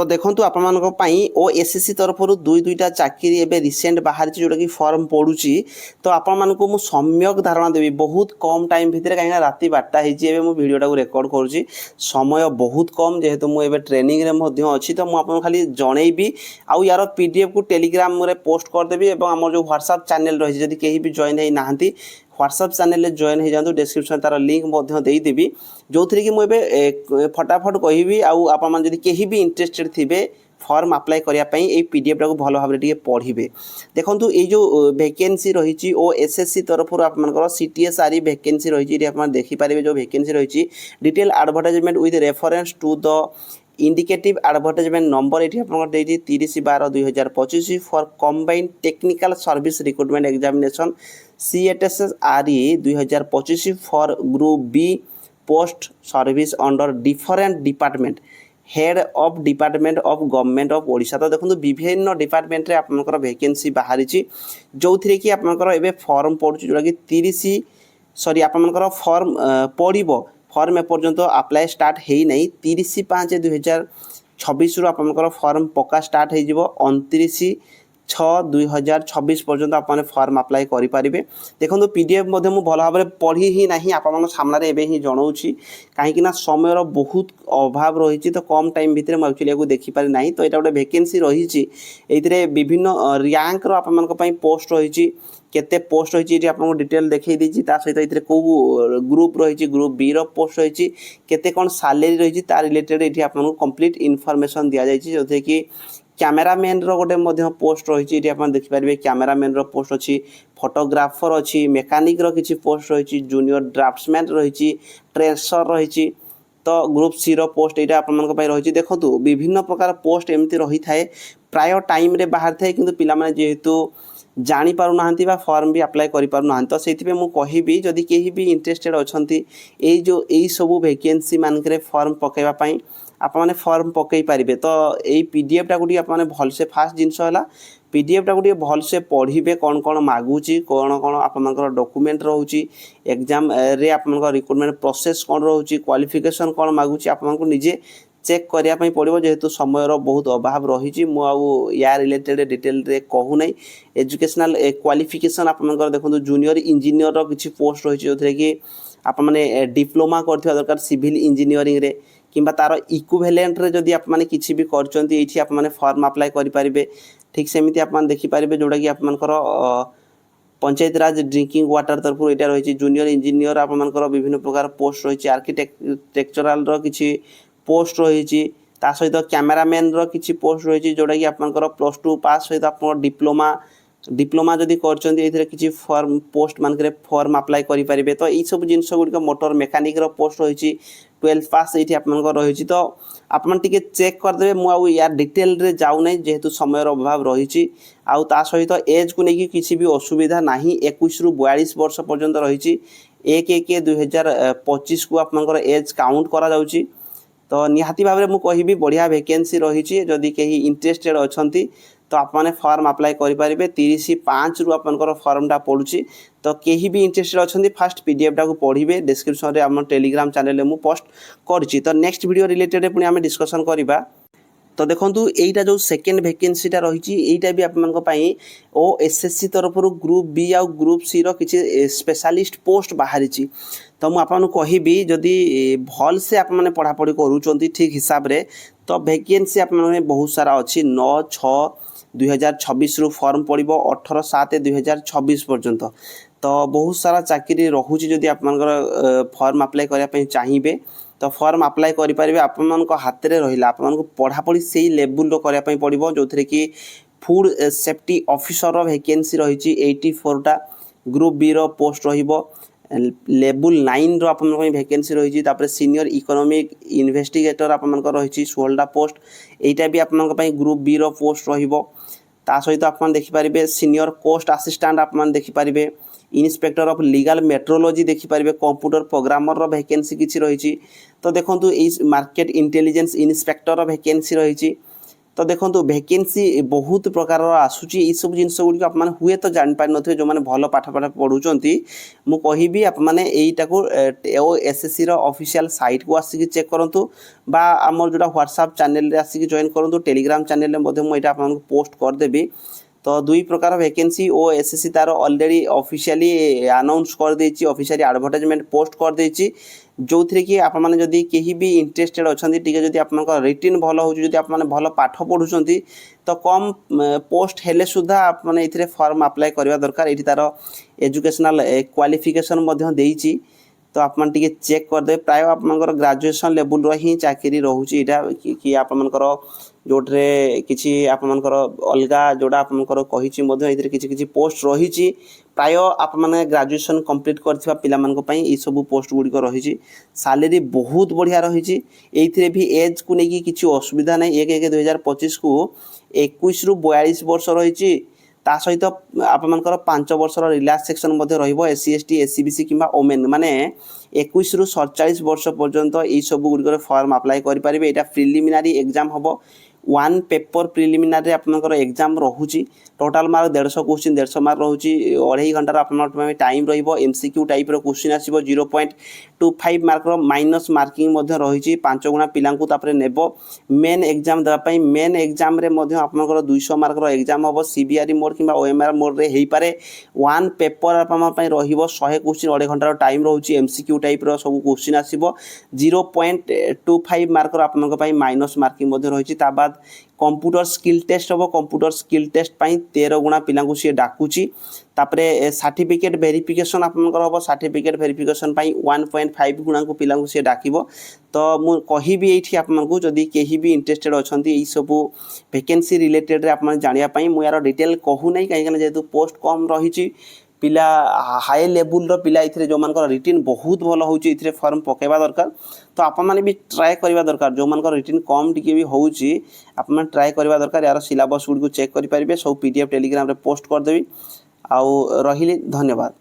तो देखो आपण ओएसएससी तरफ दुईटा चाकरी एवं रिसेंट बाहर जोटा कि फॉर्म पड़ुची तो आपण को सम्यक धारणा देवी बहुत कम टाइम भितर कहीं राति 12 हो भिडटा को रेकर्ड करुँची समय बहुत कम जेहेतु मुझे ट्रेनिंग रे अच्छी तो मुझे खाली जनईबी आउ यार पीडीएफ को टेलीग्राम रे पोस्ट करदेवी आम जो व्हाट्सएप चैनल रही जदि कहीं भी जॉइन है ना व्हाट्सएप चैनल जॉइन हो जातु डिस्क्रिप्शन तार लिंक देदेवी जो थी कि मुझे फटाफट कहि आदि कहीं भी इंटरेस्टेड थे फॉर्म अप्लाई करने पीडीएफ को भल भाव में पढ़े देखो ये जो वैकेंसी रही ओएसएससी तरफ आपर सीटीएसआरई वैकेंसी रही आप देखिपारे जो वैकेंसी रही detail advertisement with reference to the indicative advertisement number ये आप 30/12/2025 for combined technical service recruitment examination CTSRE 2025 for group B post service under different department head of department of government of Odisha. तो देखो विभिन्न department रे आपनकर vacancy बाहरी जो थी कि आपनकर एबे फॉर्म पड़ुची जोटा कि 30 आपनकर फॉर्म पड़िबो फॉर्म एपर्यंत अप्लाई स्टार्ट है नहीं 30/5/2026 रु आपनकर फॉर्म पक्का स्टार्ट हो 29/6/2026 पर्यंत आपने फॉर्म अप्लाई करेंगे देखो पीडीएफ मु भल भाव में पढ़ी ही ना आपण सामने एवं ही जनाऊँगी कहीं समय बहुत अभाव रही तो कम टाइम भितर मुझे एक्चुअली देखिपारि ना तो यहाँ गोटे वैकेंसी रही विभिन्न रैंक रही पोस्ट रही केते पोस्ट रही आपको डिटेल देखई देछि ता सहित कौ ग्रुप रही ग्रुप बी रो पोस्ट रही केते कौन सैलरी रही रिलेटेड ये आपको कंप्लीट इनफॉरमेशन दि जाइए जो कि कैमरामैन रो गोटे पोस्ट रही आप देखिपारे कैमरामैन रो पोस्ट अच्छी फोटोग्राफर अच्छी मेकानिक रो किछि पोस्ट रही जूनियर ड्राफ्ट्समैन रही ट्रेसर रही तो ग्रुप सी रो पोस्ट ये आप रही देखो विभिन्न प्रकार पोस्ट एमती रही थाए प्राय टाइम रे बाहर थाए किंतु पिला माने जेहेतु जानी पारु नाहंती बा फॉर्म भी अप्लाई करि पारु नाहंती तो सेति मु कहिबी जदि केही भी इंटरेस्टेड अछंती एई जो एई सबु वैकेंसी मानकरे फॉर्म पकेबा पई आप माने फॉर्म पकई पारिबे तो एई पीडीएफ टा गुडी आप माने भल से फास्ट जिंस होला पीडीएफ टा गुडी भल से पढ़िबे कोन कोन मागुची कोन कोन आप मानकर डॉक्यूमेंट रहउची एग्जाम रे आप मानकर रिक्रूटमेंट प्रोसेस कोन रहउची क्वालिफिकेशन कोन मागुची आप मानकर निजे चेक करने पड़ो जेहेतु समय बहुत अभाव रही या रिलेटेड डिटेल रे कहू ना एजुकेशनल क्वालिफिकेशन आप देखो जूनियर इंजीनियर किसी पोस्ट रही जो कि आप मैंने डिप्लोमा करथिबा दरकार सिविल इंजीनियरिंग रे किंबा तार इक्विवेलेंट रे जदि आप मैंने किसी भी करचंती एठी आप मैंने फॉर्म अप्लाई करि परिबे ठीक सेमिति आप मैंने देखि परिबे जोड़ा कि आप मानकर पंचायत राज ड्रिंकिंग वाटर तरफ यहाँ रही जूनियर इंजीनियर आप मानकर विभिन्न प्रकार पोस्ट रही आर्किटेक्चराल किसी पोस्ट रही सहित कैमरामैन किसी पोस्ट रही जोटा कि आपंकर +2 पास सहित आप डिप्लोमा जदि कर किसी फॉर्म पोस्ट मानक फॉर्म अप्लाई करेंगे तो यही सब जिन गुड़िक मोटर मेकानिक पोस्ट रही 12 पास ये आप रही तो आपन टिके चेक करदे मु यार डिटेल रे जाऊ नहीं जेहेतु समय अभाव रही आउ सहित एज को लेकिन किसी भी असुविधा ना 21 रु 42 वर्ष पर्यंत रही 1/1/2025 को आपंकर एज काउंट करा जाउची तो निहाती भाव में मुझे कहि बढ़िया वैकेंसी रही जदि कहीं इंटरेस्टेड अछंती तो आपने फॉर्म अप्लाई करेंगे 30/5 रु आपनकर फॉर्मटा पड़ुची तो कहीं भी इंटरेस्टेड अछंती फास्ट पीडीएफ टा को पढ़िबे डिस्क्रिप्शन रे हम टेलीग्राम चैनल में पोस्ट करछि तो नेक्स्ट वीडियो रिलेटेड पुणी आम डिस्कसन करबा तो देखो यहीटा जो सेकेंड वैकेंसीटा रही यहीटा भी आपंपाई ओएसएससी तरफ ग्रुप बी आ ग्रुप सी रो किसी स्पेशलिस्ट पोस्ट बाहरी तो मुझे कहि जदि भल से आप पढ़ापढ़ी करूँ ठीक हिसाब रे तो वैकेंसी आप बहुत सारा अच्छी 9/6/2026 रु फॉर्म पड़ो 18/7/2026 पर्यंत तो बहुत सारा चाकरी रोचे जदि आप फॉर्म अप्लाई करने चाहिए तो फॉर्म अप्लाई करेंगे आपण हाथ में रहा आपको पढ़ापढ़ी से लेवल करने पड़ो जो थी कि फूड सेफ्टी ऑफिसर वैकेंसी रही 84टा ग्रुप बी रो पोस्ट लेवल 9 रो आप वैकेंसी रही सीनियर इकोनॉमिक इन्वेस्टिगेटर आप रही 16टा पोस्ट यहाँ भी आप ग्रुप बी रो पोस्ट ता सहित आप देखिपारे सीनियर कोस्ट असिस्टेंट आप देखिपारे इन्स्पेक्टर ऑफ लीगल मेट्रोलॉजी देखिपारे कंप्यूटर प्रोग्रामर वैकेंसी किसी रही तो देखो मार्केट इंटेलिजेंस इन्स्पेक्टर वैकेंसी रही तो देखो वैकेंसी बहुत प्रकार आसूची ये सब जिन गुड़ी आप हुए तो जापार थे जो मैंने भल पाठ पाठ पढ़ुंट मुझे आपने यहीटा एसएससी ऑफिशियल साइट को आसिक चेक करूँ बा आम जो व्हाट्सएप चैनल आसिक जॉइन करूँ टेलीग्राम चैनल मुझे आपको पोस्ट करदेवी तो दुई प्रकार वैकेंसी और एसएससी तार ऑलरेडी ऑफिशियली अनाउंस कर देछि ऑफिशियली एडवर्टाइजमेंट पोस्ट कर देछि जो थी कि आप मैंने जदि कहीं भी इंटरेस्टेड अच्छा टी आप रिटिन भल हो आप भल पाठ पढ़ुं तो कम पोस्ट हेले सुधा आप मैंने फॉर्म अप्लाई करवा दरकार ये तार एजुकेशनल क्वालिफिकेशन देछि तो आप चेक करदे प्राय आप ग्रेजुएशन लेवल ही चाकरी रोचे यहाँ कि आपर जोटे किसी आपर अलगा जोड़ा आपर कही किसी पोस्ट रही प्राय आप मैंने ग्रेजुएशन कंप्लीट करथिबा पिला मानक पई ई सब पोस्ट गुड़ी रही सैलरी बहुत बढ़िया रही ये भी एज को लेकिन किसी असुविधा नहीं 1/1/2025 को 21 ରୁ 42 वर्ष रही ता सहित आपर 5 वर्षर रिलैक्सेशन एससी एसटी एससीबीसी कि ओमेन माने 21 ରୁ 47 वर्ष पर्यंत यही सब गुड़िक फॉर्म अप्लाई करेंगे यहाँ प्रिलिमिनारी एग्जाम हम वन पेपर प्रिलिमिनारी आपंकर एग्जाम रोचे टोटाल मार्क 150 क्वेश्चन 150 मार्क रोचे 2.5 घंटार आप टाइम एमसीक्यू टाइप क्वेश्चन आसो 0.25 मार्क माइनस मार्किंग रही 5 गुणा पिला नेब मेन एग्जाम देवाई मेन एग्जाम आपंकर 200 मार्क एग्जाम हम सीबीआरई मोड कि ओएमआर मोड रे हो पारे वन पेपर आप 100 क्वेश्चन 2.5 घंटार टाइम रोचे एमसीक्यू टाइप सब क्वेश्चन आसो 0.25 मार्क आप माइनस मार्किंग रही बाद कंप्यूटर स्किल टेस्ट हम कंप्यूटर स्किल टेस्ट 13 गुणा पिला सी डाकुची तापरे सर्टिफिकेट वेरिफिकेशन आपंकर हम सर्टिफिकेट वेरिफिकेशन 1.5 गुणा को पिला सी डाक तो मु कहिबी ये आपको जदि कहीं भी इंटरेस्टेड अच्छा ये सब वैकेंसी रिलेटेड आप जानापी मुझे यार डिटेल कहूना कहीं जेहेतु पोस्ट कम रही पिला हाई लेवल पिला जो मान रिटिन बहुत भल हो फॉर्म पकेवा दरकार तो आप भी ट्राए करवा दरकार जो मान रिटिन कम टी भी हो ट्राए करवा दरकार यार सिलेबस गुड़ी चेक करेंगे सब पीडीएफ टेलीग्राम रे पोस्ट करदेवी आउ रही धन्यवाद।